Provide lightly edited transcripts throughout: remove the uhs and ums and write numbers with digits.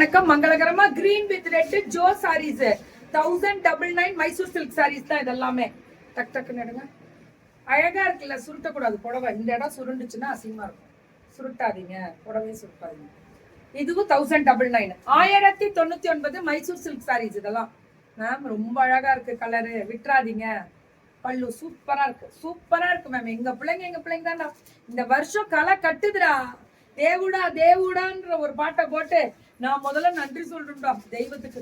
வணக்கம். மங்களகரமா green with red ஜோ சாரீஸ் 1099 மைசூர் சில்க் சாரீஸ் தான் இதெல்லாமே. டக் டக்குன்னு எடுங்க. அழகா இருக்குல்ல, சுருட்டக்கூடாது புடவை. இந்த இடம் சுருண்டுச்சுன்னா அசிங்கமா இருக்கும், சுருட்டாதீங்க, புடவையே சுருட்டாதீங்க. இதுவும் 1099 1099 மைசூர் சில்க் சாரீஸ் இதெல்லாம். மேம் ரொம்ப அழகா இருக்கு கலரு, விட்டுறாதீங்க. பல்லு சூப்பரா இருக்கு, சூப்பரா இருக்கு மேம். எங்க பிள்ளைங்க தான்டா இந்த வருஷம் களை கட்டுதுடா. தேவுடா தேவுடான்ற ஒரு பாட்டை போட்டு நான் முதல்ல நன்றி சொல்றேன்டா தெய்வத்துக்கு.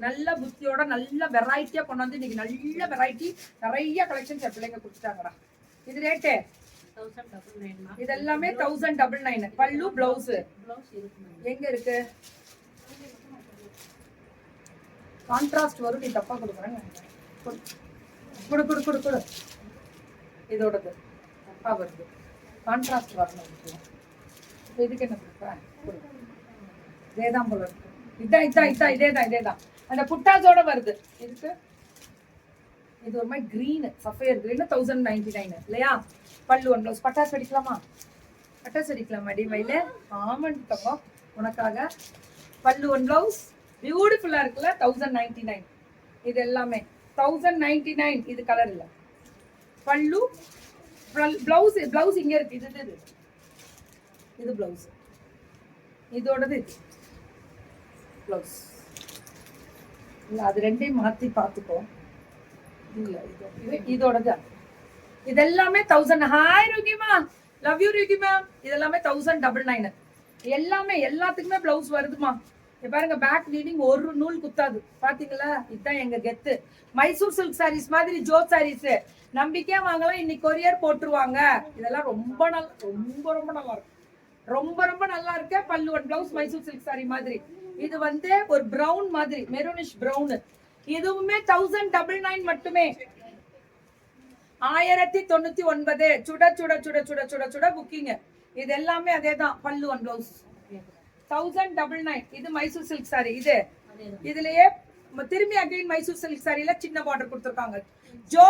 நல்ல புத்தியோட நல்ல வெரைட்டியா கொண்டு வந்து இன்னைக்கு நல்ல வெரைட்டி நிறைய கலெக்ஷன்ஸ் என் பிள்ளைங்க கொடுத்துட்டாங்கடா. இது ரேட்டு இதெல்லாமே 1099. பல்லு பிளவுஸ் எங்க இருக்கு? கான்ட்ராஸ்ட் வரும். நீ தப்பா கொடுக்குறேன்னு கொடு கொடு கொடு கொடு. இதோடது தப்பா வருது, கான்ட்ராஸ்ட் வரணும். இதுக்கு என்ன கொடுப்பேன்? இதேதான் போல இருக்கு. இதேதான் அந்த புட்டாஸோட வருது. இதுக்கு இது ஒரு மாதிரி கிரீன், சஃபயர் கிரீன் 1099 இல்லையா? பல்லு ஒன் பிளவுஸ். பட்டாசு அடிக்கலாமா? பட்டாசு அடிக்கலாமா டிவைல? ஆமாம் தப்போம் உனக்காக. பல்லு ஒன் பிளவுஸ் பியூட்டிஃபுல்லா இருக்குல்ல? 1099. இது எல்லாமே 1099. இது கலர் இல்லை. பல்லு பிளவுஸ் பிளவுஸ் இங்க இருக்கு. இது பிளவுஸ், இதோடது பிளவுஸ் இல்ல. அது ரெண்டையும் மாத்தி பார்த்துக்கோ. இல்ல இதோடது. இதெல்லாமே 1000. Hi Rukima, love you Rukima. இதெல்லாமே 1099. எல்லாமே எல்லாத்துக்குமே பிளவுஸ் வருதுமா. பாருங்க, பேக் நீடிங் ஒரு நூல் குத்தாது. பாத்தீங்களா? இதுதான் எங்க கெத்து. மைசூர் சில்க் சாரீஸ் மாதிரி ஜோ சாரீஸ் நம்பிக்கையா வாங்கலாம். இன்னைக்கு கொரியர் போட்டுருவாங்க. இதெல்லாம் ரொம்ப நல்லா, ரொம்ப ரொம்ப நல்லா இருக்கும். ரொம்ப நல்லா இருக்கு. பல்லு one blouse Mysore silk sorry மாதிரி. இது வந்து ஒரு பிரவுன் மாதிரி, மெரூனிஷ் பிரவுன். இதுவுமே 1099 மட்டுமே. 1099 சுட சுட சுட சுட சுட சுட புக்கிங். இது எல்லாமே அதேதான். பல்லு ஒன் பிளவுஸ் 1099. இது மைசூர் சில்க் சாரி. இதுலயே திரும்பி அகைன் மைசூர் சில்க் சாரியில சின்ன பார்டர் கொடுத்துருக்காங்க. ஜோ